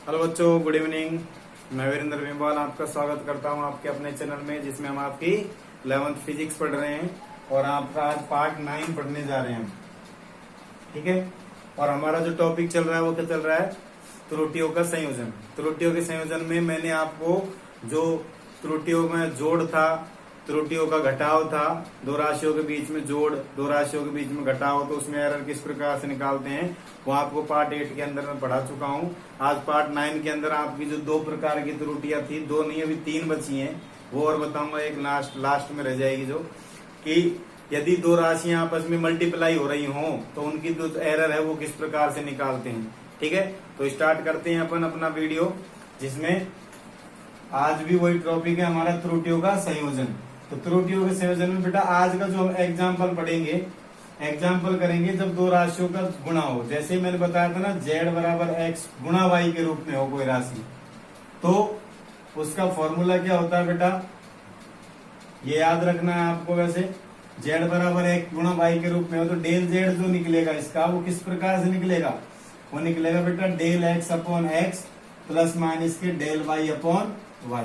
Hello बच्चों, good evening. मैं वीरेंद्र विमवाल आपका स्वागत करता हूं आपके अपने चैनल में, जिसमें हम आपकी 11th फिजिक्स पढ़ रहे हैं और आपका आज पार्ट 9 पढ़ने जा रहे हैं। ठीक है। और हमारा जो टॉपिक चल रहा है वो क्या चल रहा है? त्रुटियों का संयोजन। त्रुटियों के संयोजन में मैंने आपको जो त्रुटियों में जोड़ था, त्रुटियों का घटाव था, दो राशियों के बीच में जोड़, दो राशियों के बीच में घटाव, तो उसमें एरर किस प्रकार से निकालते हैं वो आपको पार्ट 8 के अंदर मैं पढ़ा चुका हूं। आज पार्ट 9 के अंदर आपकी जो दो प्रकार की त्रुटियां थी, दो नहीं अभी 3 बची हैं, वो और बताऊंगा। एक लास्ट में रह जाएगी, जो कि यदि दो राशियां आपस में मल्टीप्लाई हो रही हों तो उनकी जो एरर है वो किस प्रकार से निकालते हैं। ठीक है, तो स्टार्ट करते हैं अपन अपना वीडियो, जिसमें आज भी वही टॉपिक है हमारा, त्रुटियों का संयोजन। तो त्रुटियों के संयोजन में बेटा आज का जो हम एग्जाम्पल पढ़ेंगे, एग्जाम्पल करेंगे जब दो राशियों का गुणा हो। जैसे मैंने बताया था ना, z बराबर x गुणा y के रूप में हो कोई राशि, तो उसका फॉर्मूला क्या होता है बेटा, ये याद रखना है आपको। वैसे z बराबर x गुणा y के रूप में हो तो डेल z जो निकलेगा इसका, वो किस प्रकार से निकलेगा? वो निकलेगा बेटा del x upon x plus minus के डेल y अपॉन y।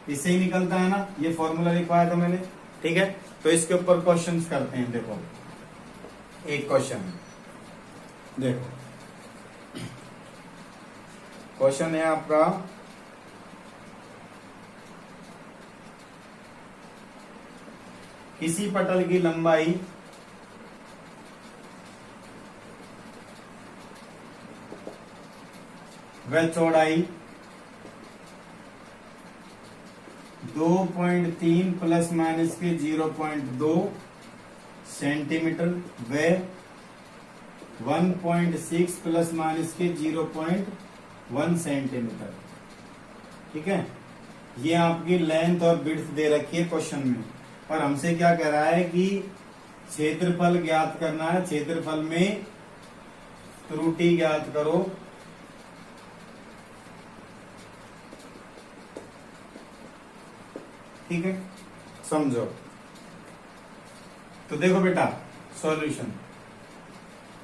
इससे ही निकलता है ना, ये फॉर्मूला लिखवाया था मैंने। ठीक है, तो इसके ऊपर क्वेश्चंस करते हैं। देखो, एक क्वेश्चन देखो, क्वेश्चन है आपका, किसी पटल की लंबाई व चौड़ाई 2.3 प्लस माइनस के 0.2 सेंटीमीटर व 1.6 प्लस माइनस के 0.1 सेंटीमीटर। ठीक है, ये आपकी लेंथ और विड्थ दे रखी है क्वेश्चन में। और हमसे क्या कह रहा है कि क्षेत्रफल ज्ञात करना है, क्षेत्रफल में त्रुटि ज्ञात करो। ठीक है, समझो। तो देखो बेटा, सॉल्यूशन,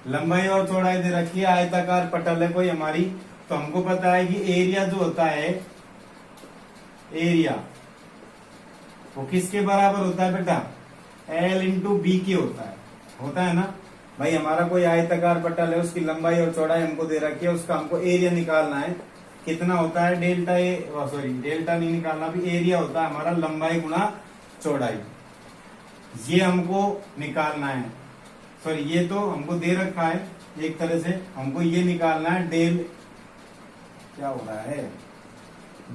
लंबाई और चौड़ाई दे रखी है, आयताकार पटल है कोई हमारी, तो हमको पता है कि एरिया जो होता है, एरिया वो किसके बराबर होता है बेटा? L इंटू बी के होता है ना भाई। हमारा कोई आयताकार पटल है, उसकी लंबाई और चौड़ाई हमको दे रखी है, उसका हमको एरिया निकालना है। कितना होता है? डेल्टा ए, सॉरी डेल्टा नहीं निकालना, भी एरिया होता है हमारा लंबाई गुणा चौड़ाई, ये हमको निकालना है। सॉरी, ये तो हमको दे रखा है एक तरह से, हमको ये निकालना है डेल, क्या हो रहा है,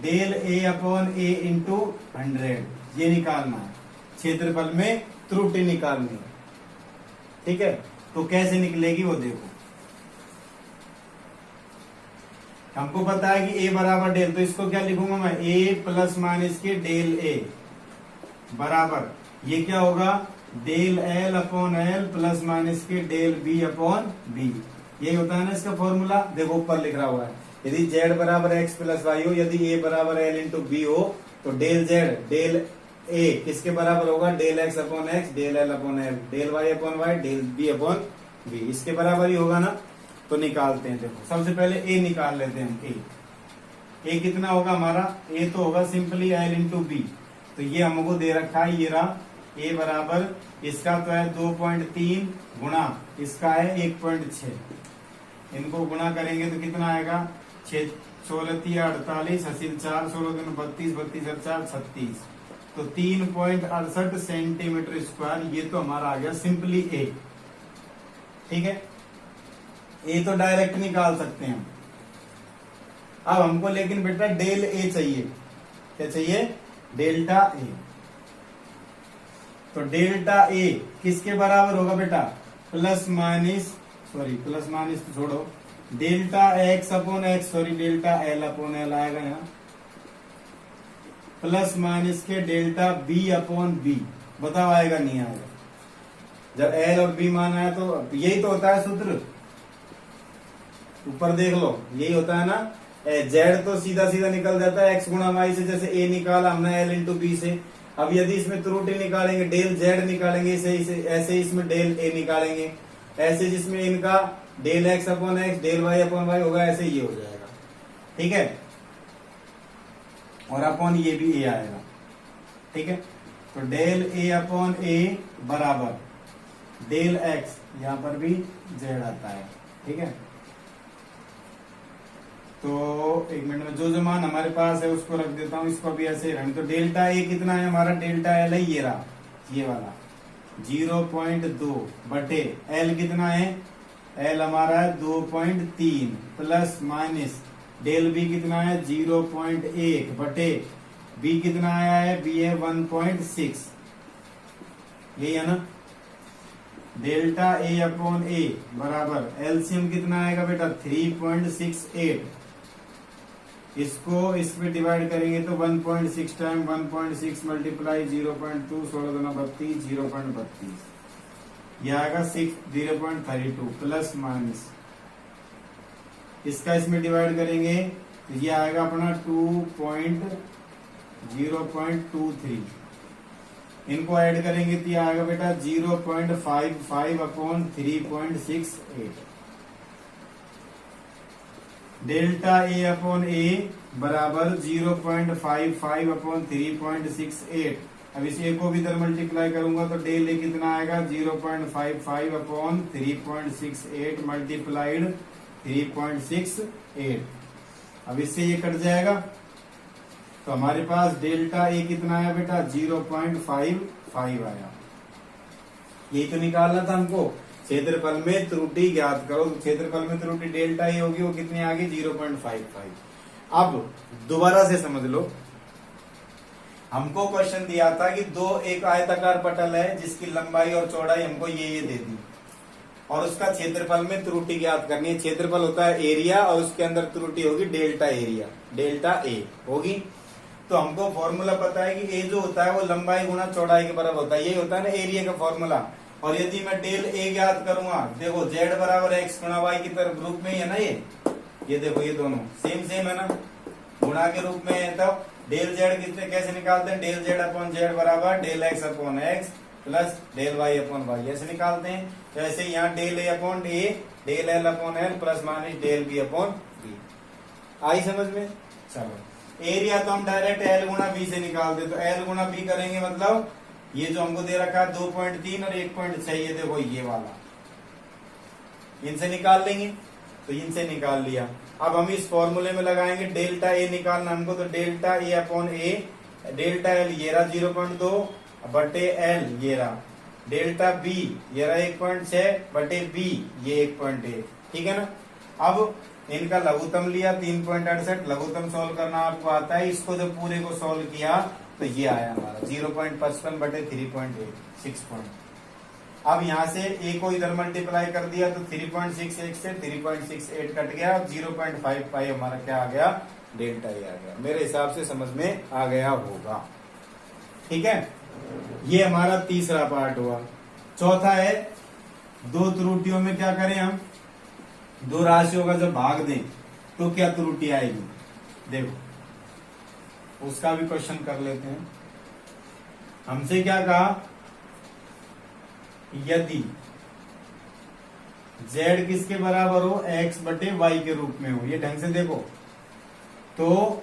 del a upon A into 100, ये निकालना है। क्षेत्रफल में त्रुटि निकालनी है। ठीक है, तो कैसे निकलेगी वो देखो। हमको पता है कि a बराबर डेल, तो इसको क्या लिखूंगा मैं, a प्लस माइनस के डेल a बराबर, ये क्या होगा, del l upon l plus minus के डेल b अपॉन b। यही होता है ना इसका फॉर्मूला। देखो ऊपर लिख रहा हुआ है, यदि z बराबर x प्लस y हो, यदि a बराबर l इंटू बी हो, तो डेल z डेल a किसके बराबर होगा? Del x upon x, del l upon l, del y upon y, del b upon b, इसके बराबर ही होगा ना। तो निकालते हैं। देखो, सबसे पहले a निकाल लेते हैं। a कितना होगा हमारा? a तो होगा सिंपली l इंटू बी, तो ये हमको दे रखा है, ये रहा a बराबर, इसका तो है 2.3 गुणा इसका है 1.6, इनको गुणा करेंगे तो कितना आएगा? 6 16 48 हासिल 4 16 32 32 4 36, तो 3.68 सेंटीमीटर स्क्वायर। ये तो हमारा आ गया सिंपली a। ठीक है, ए तो डायरेक्ट निकाल सकते हैं। अब हमको लेकिन बेटा डेल ए चाहिए। क्या चाहिए? Delta A. तो डेल्टा ए किसके बराबर होगा बेटा? Plus minus, sorry plus minus तो छोड़ो, delta x upon x, sorry delta L upon L आएगा यहाँ, प्लस माइनस के डेल्टा बी अपॉन बी। बताओ आएगा नहीं आएगा? जब एल और बी मान आया तो यही तो होता है सूत्र, ऊपर देख लो, यही होता है ना। जेड तो सीधा सीधा निकल जाता है एक्स गुणा वाई से, जैसे ए निकाला हमने एल इंटू बी से। अब यदि इसमें त्रुटि निकालेंगे, डेल जेड निकालेंगे, ऐसे इसमें डेल ए निकालेंगे, ऐसे जिसमें इनका del x upon X del Y upon Y होगा, ऐसे ये हो जाएगा। ठीक है, और अपॉन ये भी ए आएगा। ठीक है, तो डेल ए अपॉन ए बराबर डेल एक्स, यहां पर भी जेड आता है। ठीक है, तो एक मिनट में जो मान हमारे पास है उसको रख देता हूं, इसको भी ऐसे रख। तो डेल्टा ए कितना है हमारा, डेल्टा एल है ये रहा, ये वाला 0.2 बटे एल कितना है, एल हमारा है 2.3 प्लस माइनस डेल बी कितना है 0.1 बटे बी कितना आया है, बी है 1.6, यही है ना। डेल्टा ए अपॉन ए बराबर एलसीएम कितना आएगा बेटा 3.68, इसको इसमें डिवाइड करेंगे तो 1.6 टाइम 1.6 मल्टीप्लाई 0.2 16 दूना 32 0.32, यह आएगा 0.32 प्लस माइनस इसका इसमें डिवाइड करेंगे तो ये आएगा अपना 0.23, इनको ऐड करेंगे तो ये आएगा बेटा 0.55 अपॉन 3.68। डेल्टा ए अपॉन ए बराबर 0.55 अपॉन 3.68। अब इस ए को भी इधर मल्टीप्लाई करूंगा तो डेल ए कितना आएगा 0.55 अपॉन 3.68 मल्टीप्लाइड 3.68। अब इससे ये कट जाएगा तो हमारे पास डेल्टा ए कितना आया बेटा 0.55 आया। यही तो निकालना था हमको। क्षेत्रफल में त्रुटि ज्ञात करो, तो क्षेत्रफल में त्रुटि डेल्टा ए होगी, वो कितनी आ गई 0.55। अब दोबारा से समझ लो, हमको क्वेश्चन दिया था कि एक आयताकार पटल है जिसकी लंबाई और चौड़ाई हमको ये दे दी और उसका क्षेत्रफल में त्रुटि ज्ञात करनी है। क्षेत्रफल होता है एरिया और उसके अंदर त्रुटि होगी डेल्टा एरिया, डेल्टा ए होगी। तो हमको फॉर्मूला पता है कि ए जो होता है वो लंबाई गुणा चौड़ाई के बराबर होता है, यही होता है ना एरिया का फॉर्मूला। और यदि मैं डेल ए ज्ञात करूंगा, देखो जेड बराबर एक्स गुणा वाई की तरफ ग्रुप में ही है ना, ये देखो ये दोनों सेम सेम है ना, गुणा के रूप में है। तब डेल जेड कितने कैसे निकालते हैं, डेल जेड अपॉन जेड बराबर del x upon x plus del Y upon y, ऐसे निकालते हैं। तो ऐसे यहाँ del a upon a, del l upon l plus minus del b upon b. आई समझ में? चलो, एरिया तो हम डायरेक्ट एल गुणा बी से निकालते, तो एल गुणा बी करेंगे मतलब ये जो हमको दे रखा है 2.3 और 1.6, ये देखो ये वाला, इनसे निकाल लेंगे। तो इनसे निकाल लिया। अब हम इस फॉर्मूले में लगाएंगे डेल्टा ए निकालना हमको, तो delta A upon A, delta L ये रहा 0.2 बटे एल ये रहा, डेल्टा बी ये रहा 1.6 बटे बी ये 1.1, ठीक है ना। अब इनका लघुत्तम लिया 3.68, लघुत्तम सॉल्व करना आपको आता है। इसको जब पूरे को सॉल्व किया तो ये आया हमारा 0.55 बटे 3.8, 6 पॉइंट। अब यहाँ से ए को इधर मल्टीप्लाई कर दिया तो 3.68 से 3.68 कट गया। अब 0.55 हमारा क्या आ गया, डेल्टा ए आ गया। मेरे हिसाब से समझ में आ गया होगा, ठीक है। ये हमारा तीसरा पार्ट हुआ। चौथा है, दो त्रुटियों में क्या करें हम, दो राशियों का जब भाग दें तो क्या त्रुटि आएगी, देखो उसका भी क्वेश्चन कर लेते हैं। हमसे क्या कहा, यदि z किसके बराबर हो, x बटे y के रूप में हो, ये ढंग से देखो तो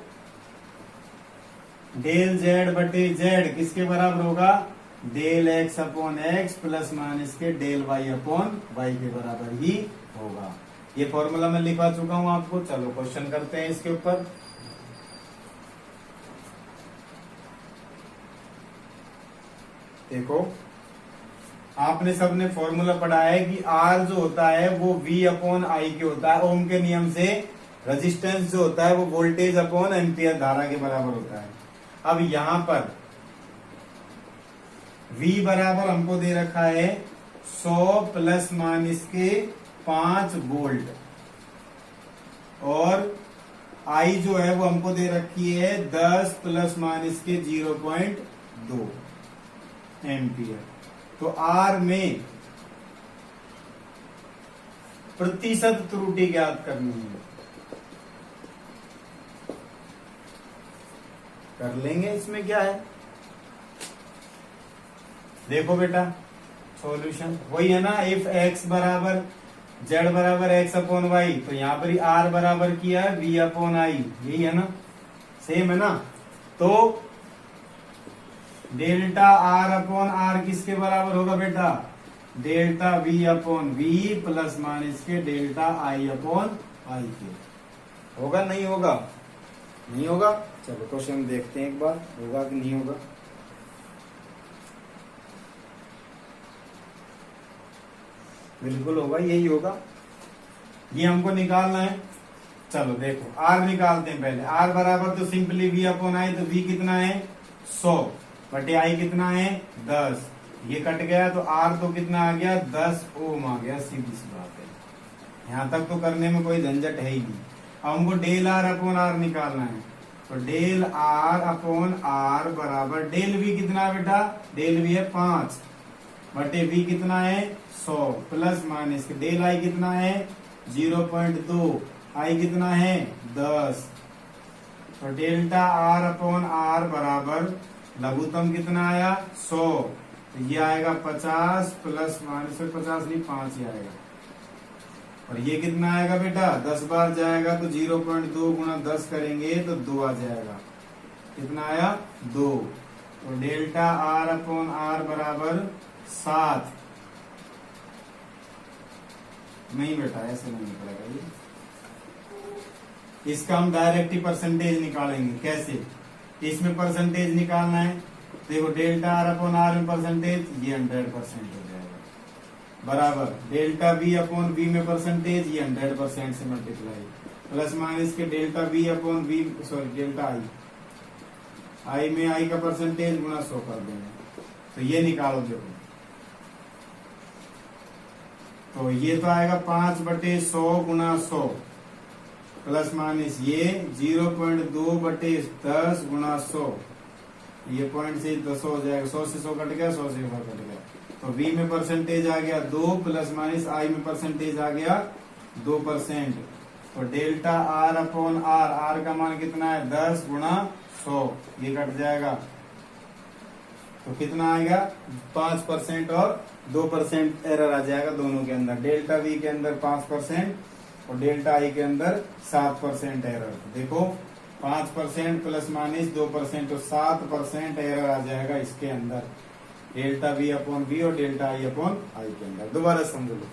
डेल z बटे z किसके बराबर होगा, del x upon x plus minus के डेल y अपॉन वाई के बराबर ही होगा। ये फॉर्मूला मैं लिखा चुका हूं आपको। चलो क्वेश्चन करते हैं इसके ऊपर। देखो आपने सबने फॉर्मूला पढ़ा है कि R जो होता है वो V अपॉन आई के होता है। ओम के नियम से रेजिस्टेंस जो होता है वो वोल्टेज अपॉन एम्पियर धारा के बराबर होता है। अब यहां पर V बराबर हमको दे रखा है 100 प्लस माइनस के 5 वोल्ट और I जो है वो हमको दे रखी है 10 प्लस माइनस के 0.2 एम्पियर। तो R में प्रतिशत त्रुटि ज्ञात करनी है, कर लेंगे। इसमें क्या है, देखो बेटा सॉल्यूशन वही है ना, इफ x बराबर जेड बराबर एक्स अपॉन वाई, तो यहाँ पर आर बराबर किया है वी अपॉन आई, यही है ना, सेम है ना। तो डेल्टा आर अपॉन आर किसके बराबर होगा बेटा, delta we upon V plus minus के डेल्टा आई अपॉन आई के। होगा नहीं होगा, नहीं होगा। चलो क्वेश्चन देखते हैं एक बार, होगा कि नहीं होगा। बिल्कुल होगा, यही होगा, ये हमको निकालना है। चलो देखो आर निकालते हैं पहले। आर बराबर तो सिंपली वी अपॉन आई, तो वी कितना है 100 बटे आई कितना है 10, ये कट गया तो आर तो कितना आ गया 10 ओम आ गया, सीधी सी बात है। यहां तक तो करने में कोई झंझट है ही नहीं। अब हमको डेल आर अपॉन आर निकालना है, तो डेल आर अपॉन आर बराबर डेल वी कितना है बेटा, डेल वी है 5 बटे वी कितना है 100 प्लस माइनस के डेल आई कितना है 0.2, आई कितना है 10, तो डेल्टा आर अपॉन आर बराबर लघुत्तम कितना आया 100, तो ये आएगा 50 प्लस माइनस 50 नहीं 5 ही आएगा। और ये कितना आएगा बेटा 10 बार जाएगा तो 0.2 गुणा 10 करेंगे तो 2 आ जाएगा, कितना आया 2। तो डेल्टा आर अपॉन आर बराबर 7। नहीं बेटा ऐसे नहीं निकलेगा ये, इसका हम डायरेक्ट ही परसेंटेज निकालेंगे। कैसे, इसमें परसेंटेज निकालना है, देखो डेल्टा आर अपॉन आर में परसेंटेज ये 100% हो जाएगा, बराबर डेल्टा वी अपॉन वी में परसेंटेज ये 100% से मल्टीप्लाई, प्लस माइनस के delta we upon v sorry delta I, I में आई का परसेंटेज गुणा 100 कर देंगे, तो ये निकालो। देखो तो ये तो आएगा 5 बटे 100 गुणा 100 प्लस माइनस ये 0.2 बटे 10 गुणा 100, ये पॉइंट से 10 हो जाएगा, 100 से 100 कट गया, 100 से 100 कट गया, तो v में परसेंटेज आ गया 2 प्लस माइनस आई में परसेंटेज आ गया 2%। तो delta are upon R, R का मान कितना है 10 गुणा 100, ये कट जाएगा तो कितना आएगा 5% और 2% एरर आ जाएगा दोनों के अंदर, डेल्टा वी के अंदर 5% और डेल्टा आई के अंदर 7% एरर। देखो 5% प्लस माइनस 2% तो 7% एरर आ जाएगा इसके अंदर, डेल्टा वी अपॉन वी और डेल्टा आई अपॉन आई के अंदर। दोबारा समझ लो,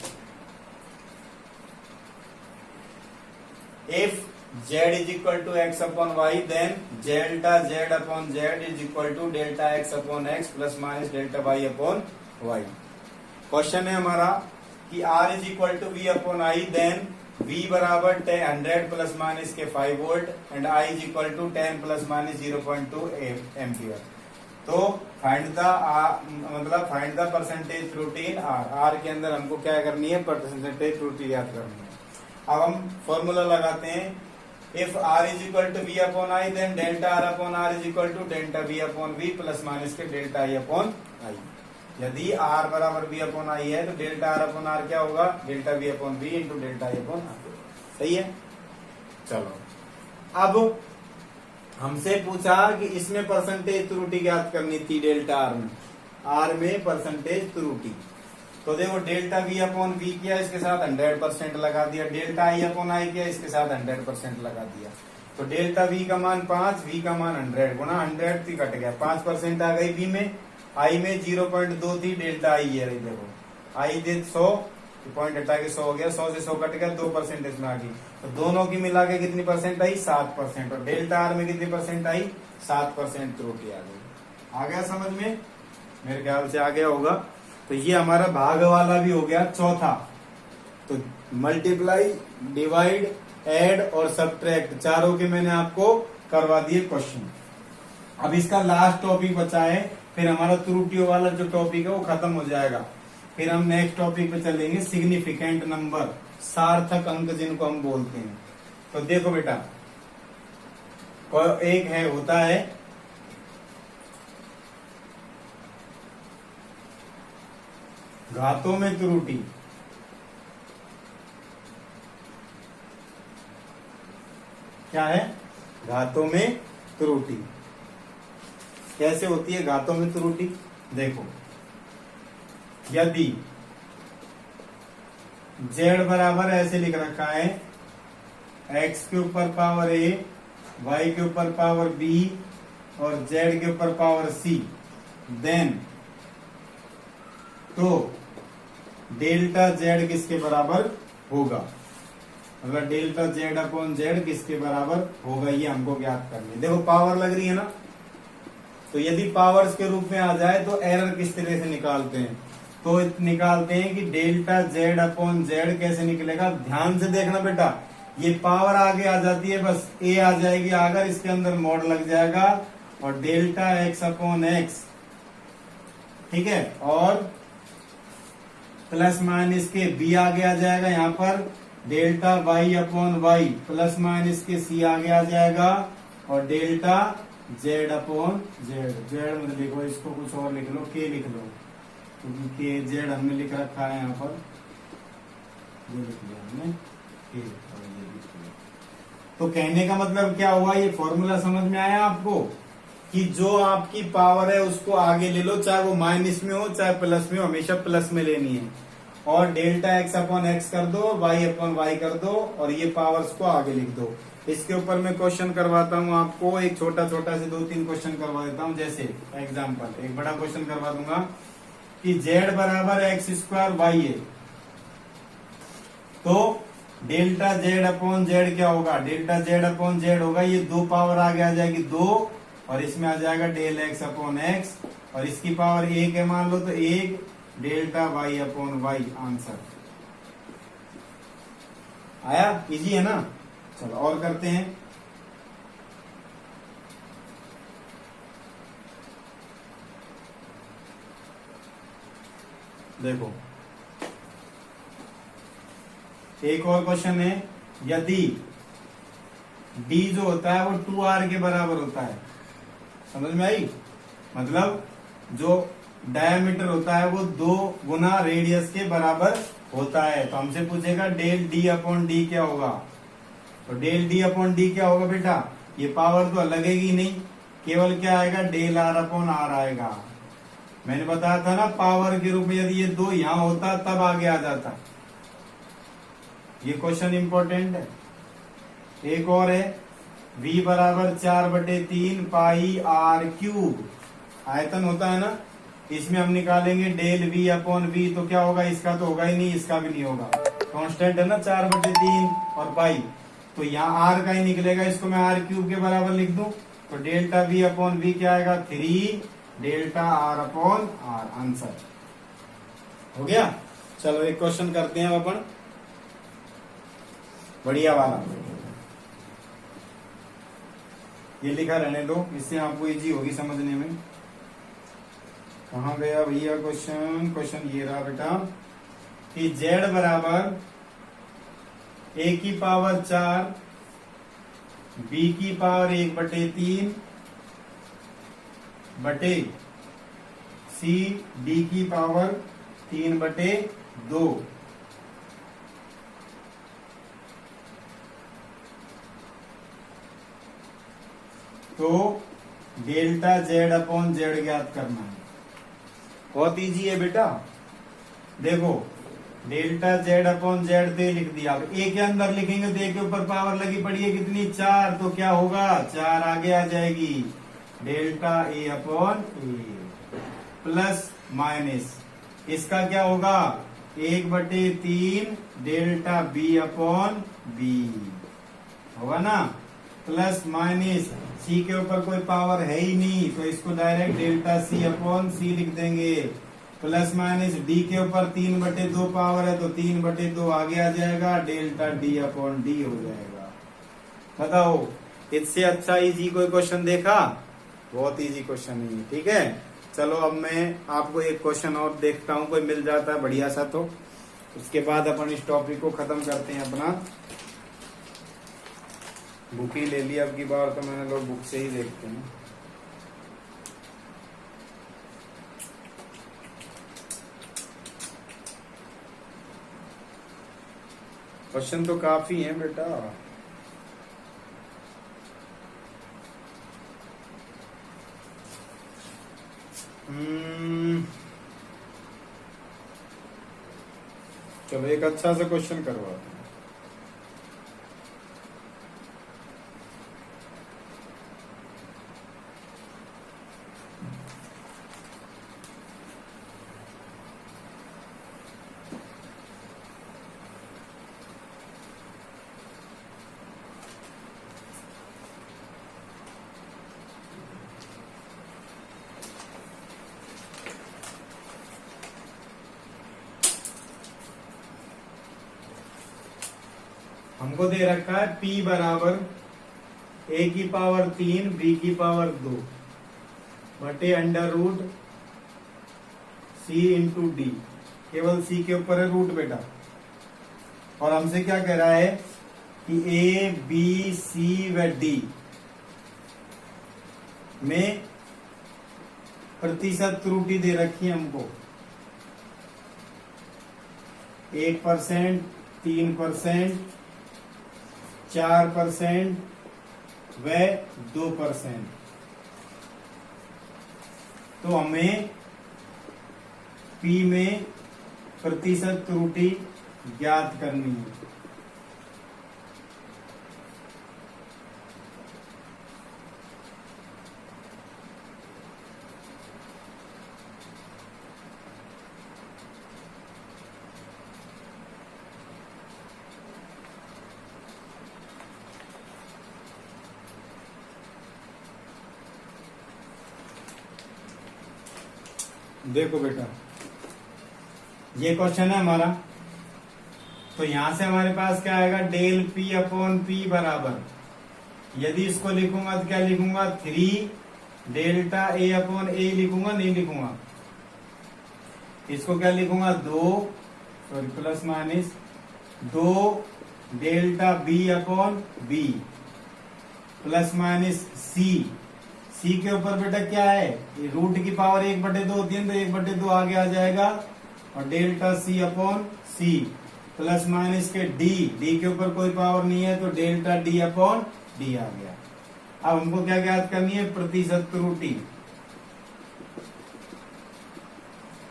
if z is equal to x upon y, then delta z upon z is equal to delta x upon x plus minus delta y upon y। Question है हमारा कि r is equal to v upon i, then v बराबर 100 plus minus के 5 volt and i is equal to 10 plus minus 0.2 ampere. तो find the percentage त्रुटि इन r के अंदर हमको क्या करनी है, परसेंटेज त्रुटि याद करनी है। अब हम फॉर्मूला लगाते हैं, if r is equal to v upon i, then delta r upon r is equal to delta v upon v plus minus के delta i upon i। यदि r बराबर v upon i है तो delta r upon r क्या होगा, delta v upon v into delta i upon r। सही है। चलो अब हमसे पूछा कि इसमें परसेंटेज त्रुटि ज्ञात करनी थी, डेल्टा r में परसेंटेज त्रुटि। तो देखो डेल्टा वी अपॉन वी किया, इसके साथ 100% लगा दिया, डेल्टा आई अपॉन आई किया, इसके साथ 100% लगा दिया। तो डेल्टा वी का मान 5, वी का मान 100 गुना 100 थी कट गया, 5% आ गई वी में, आई में 0.2 थी, डेल्टा आई है देखो आई दे 100, पॉइंट हटा के 100 हो गया, 100 से 100 कट गया, 2% इसमें आ गई, तो दोनों की मिला के कितनी परसेंट आई 7%, और डेल्टा आर में कितनी परसेंट आई 7% त्रुटि आ गई। आ गया समझ में, मेरे ख्याल से आ गया होगा। तो ये हमारा भाग वाला भी हो गया चौथा। तो मल्टीप्लाई, डिवाइड, ऐड और सब्ट्रैक्ट चारों के मैंने आपको करवा दिए क्वेश्चन। अब इसका लास्ट टॉपिक बचा है, फिर हमारा त्रुटियों वाला जो टॉपिक है वो खत्म हो जाएगा। फिर हम नेक्स्ट टॉपिक पे चलेंगे, सिग्निफिकेंट नंबर, सार्थक अंक जिनको हम बोलते हैं। तो देखो बेटा, एक है होता है घातों में त्रुटि, क्या है घातों में त्रुटि। कैसे होती है घातों में त्रुटि, देखो जेड बराबर ऐसे लिख रखा है, एक्स के ऊपर पावर ए, वाई के ऊपर पावर बी और जेड के ऊपर पावर सी, देन तो डेल्टा जेड किसके बराबर होगा, मतलब डेल्टा जेड अपॉन जेड किसके बराबर होगा, ये हमको ज्ञात करनी है। देखो पावर लग रही है ना, तो यदि पावर्स के रूप में आ जाए तो एरर किस तरह से निकालते हैं, तो निकालते हैं कि डेल्टा जेड अपॉन जेड कैसे निकलेगा। ध्यान से देखना बेटा, ये पावर आगे आ जाती है, बस ए आ जाएगी अगर इसके अंदर मॉड लग जाएगा, और डेल्टा एक्स अपॉन एक्स, ठीक है, और प्लस माइनस के बी आगे आ जाएगा, यहाँ पर delta Y upon Y plus minus के सी आगे आ जाएगा, और delta Z upon Z, Z मतलब लिखो इसको कुछ और लिख लो, के लिख लो, क्योंकि के जेड हमने लिख रखा है यहाँ पर, ये लिख लिया हमने के, और ये लिख लिया। तो कहने का मतलब क्या हुआ, ये फॉर्मूला समझ में आया आपको, कि जो आपकी पावर है उसको आगे ले लो, चाहे वो माइनस में हो चाहे प्लस में हो, हमेशा प्लस में लेनी है, और डेल्टा एक्स अपॉन एक्स कर दो, वाई अपॉन वाई कर दो, और ये पावर्स को आगे लिख दो। इसके ऊपर मैं क्वेश्चन करवाता हूँ आपको, एक छोटा छोटा से 2-3 क्वेश्चन करवा देता हूँ। जैसे एग्जांपल एक बड़ा क्वेश्चन करवा दूंगा कि जेड बराबर एक्स स्क्वायर वाई है, तो डेल्टा जेड अपॉन जेड क्या होगा, डेल्टा जेड अपॉन जेड होगा, ये दो पावर आगे आ जाएगी 2, और इसमें आ जाएगा डेल एक्स अपॉन एक्स, और इसकी पावर 1 है मान लो, तो 1 delta Y upon Y, answer आया। इजी है ना, चलो और करते हैं। देखो एक और क्वेश्चन है, यदि डी जो होता है वो 2r के बराबर होता है, समझ में आई, मतलब जो डायमीटर होता है वो 2 गुना रेडियस के बराबर होता है, तो हमसे पूछेगा डेल डी अपॉन डी क्या होगा, तो डेल डी अपॉन डी क्या होगा बेटा, ये पावर तो लगेगी नहीं, केवल क्या आएगा, डेल आर अपॉन आर आएगा। मैंने बताया था ना, पावर के रूप में यदि ये 2 यहां होता तब आगे आ जाता। ये क्वेश्चन इंपॉर्टेंट है। एक और है, v बराबर 4/3 पाई आर क्यूब, आयतन होता है ना, इसमें हम निकालेंगे डेल v अपॉन वी, तो क्या होगा, इसका तो होगा ही नहीं, इसका भी नहीं होगा, कांस्टेंट है ना 4/3 और पाई, तो यहाँ r का ही निकलेगा, इसको मैं आर क्यूब के बराबर लिख दूं, तो डेल्टा v अपॉन वी क्या आएगा, 3 delta r upon r, answer हो गया। चलो एक क्वेश्चन करते हैं अपन, बढ़िया वाला, ये लिखा रहने दो, इससे आपको इजी होगी समझने में। कहाँ गया भैया क्वेश्चन, क्वेश्चन ये रहा बेटा, कि z बराबर a की पावर 4, b की पावर 1/3 बटे c d की पावर 3/2, तो डेल्टा जेड अपॉन जेड ज्ञात करना है। बहुत इजी है बेटा, देखो डेल्टा जेड अपॉन जेड तो लिख दिया, अब ए के अंदर लिखेंगे तो ए के ऊपर पावर लगी पड़ी है कितनी, 4, तो क्या होगा, 4 आगे आ जाएगी, delta A upon A, plus minus इसका क्या होगा, 1/3 डेल्टा बी अपॉन बी होगा ना, प्लस माइनस सी के ऊपर कोई पावर है ही नहीं, तो इसको डायरेक्ट डेल्टा सी अपॉन सी लिख देंगे, प्लस माइनस डी के ऊपर 3/2 पावर है, तो 3/2 आगे आ जाएगा, डेल्टा डी अपॉन डी हो जाएगा। बताओ इससे अच्छा इजी कोई क्वेश्चन देखा, बहुत इजी क्वेश्चन है, ठीक है। चलो अब मैं आपको एक क्वेश्चन और देखता हूँ, कोई मिल जाता है बढ़िया सा, तो उसके बाद अपन इस टॉपिक को खत्म करते हैं अपना। बुक ही ले लिया अब की बार, तो मैंने लोग बुक से ही देखते हैं। क्वेश्चन तो काफी है बेटा, चलो एक अच्छा सा क्वेश्चन करवाते हैं। हमको दे रखा है p बराबर a की पावर 3 b की पावर 2 बटे under root c into D. केवल c के ऊपर है रूट बेटा। और हमसे क्या कह रहा है कि a b c व d में प्रतिशत त्रुटि दे रखी है हमको 1%, 3%, 4% व 2%। तो हमें P में प्रतिशत त्रुटि ज्ञात करनी है। देखो बेटा, ये क्वेश्चन है हमारा। तो यहां से हमारे पास क्या आएगा, डेल पी अपॉन पी बराबर, यदि इसको लिखूंगा तो क्या लिखूंगा 3 डेल्टा ए अपॉन ए लिखूंगा, नहीं लिखूंगा। इसको क्या लिखूंगा 2 plus minus 2 delta b upon b plus minus c के ऊपर बेटा क्या है, ये रूट की पावर 1/2 होती है तो 1/2 आगे आ जाएगा। और delta C upon C plus minus के डी के ऊपर कोई पावर नहीं है तो डेल्टा डी अपॉन डी आ गया। अब हमको क्या ज्ञात करनी है, प्रतिशत त्रुटि।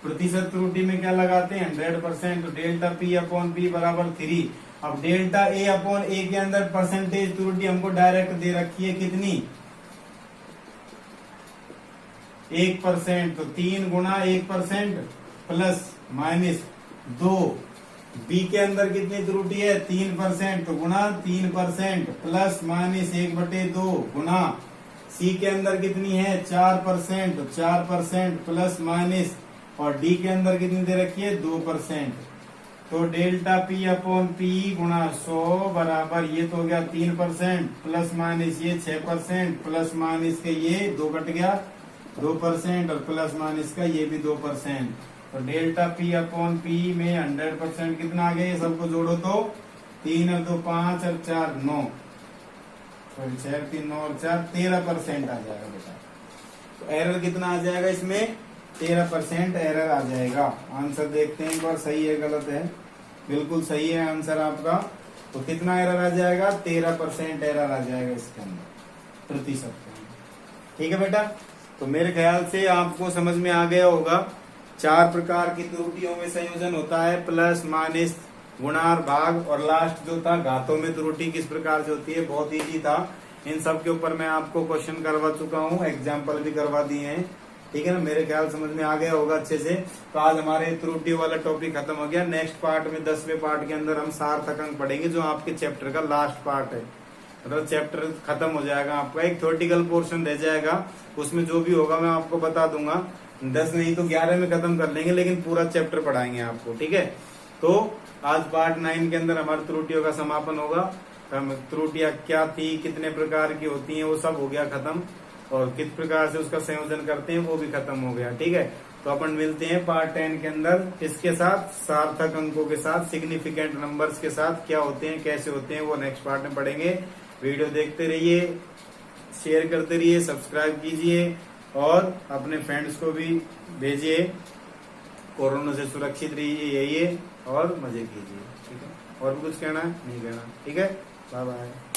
प्रतिशत त्रुटि में क्या लगाते हैं 100%, तो डेल्टा पी अपॉन पी बराबर 3। अब डेल्टा ए अपॉन ए के अंदर परसेंटेज त्रुटि हमको डायरेक्ट दे रखी है कितनी 1%, तो 3 गुणा 1% प्लस माइनस 2। बी के अंदर कितनी त्रुटि है 3%, तो गुणा 3% प्लस माइनस 1/2 गुणा सी के अंदर कितनी है 4%, तो 4% प्लस माइनस, और डी के अंदर कितनी दे रखी है 2%। तो डेल्टा पी अपॉन पी गुणा 100 बराबर, ये तो हो गया 3% प्लस माइनस ये 6% प्लस माइनस के ये 2 कट गया 2%, और प्लस माइनस का ये भी 2%। तो डेल्टा पी अपॉन पी में 100% कितना आ गया, ये सबको जोड़ो तो 3 और 2 5 और 4 9, सॉरी 6 3 9 और 4 13% आ जाएगा बेटा। तो एरर कितना आ जाएगा इसमें 13% एरर आ जाएगा। आंसर देखते हैं एक बार, सही है गलत है, बिल्कुल सही है आंसर आपका। तो कितना एरर आ जाएगा 13% एरर आ जाएगा इसके अंदर प्रतिशत। ठीक है बेटा, तो मेरे ख्याल से आपको समझ में आ गया होगा। 4 प्रकार की त्रुटियों में संयोजन होता है, प्लस माइनस गुणा और भाग, और लास्ट जो था घातों में त्रुटि किस प्रकार से होती है, बहुत इजी था। इन सब के ऊपर मैं आपको क्वेश्चन करवा चुका हूँ, एग्जाम्पल भी करवा दिए हैं। ठीक है ना, मेरे ख्याल समझ में आ गया होगा अच्छे से। तो आज हमारे त्रुटि वाला टॉपिक खत्म हो गया। नेक्स्ट पार्ट में 10वें पार्ट के अंदर हम सार्थक अंक पढ़ेंगे, जो आपके चैप्टर का लास्ट पार्ट है। मतलब चैप्टर खत्म हो जाएगा आपका, एक थ्योरेटिकल पोर्शन रह जाएगा, उसमें जो भी होगा मैं आपको बता दूंगा। 10 नहीं तो 11 में खत्म कर लेंगे, लेकिन पूरा चैप्टर पढ़ाएंगे आपको। ठीक है, तो आज पार्ट 9 के अंदर हमारी त्रुटियों का समापन होगा। त्रुटियां क्या थी, कितने प्रकार की होती हैं, वो सब हो गया खत्म, और किस प्रकार से उसका संयोजन करते हैं वो भी खत्म हो गया। ठीक है, तो अपन मिलते हैं पार्ट 10 के अंदर, इसके साथ सार्थक अंकों के साथ, सिग्निफिकेंट नंबर्स के साथ क्या होते हैं, कैसे होते हैं, वो नेक्स्ट पार्ट में पढ़ेंगे। वीडियो देखते रहिए, शेयर करते रहिए, सब्सक्राइब कीजिए और अपने फ्रेंड्स को भी भेजिए। कोरोना से सुरक्षित रहिए, यही है, और मजे कीजिए। ठीक है, और भी कुछ कहना है नहीं कहना। ठीक है, बाय बाय।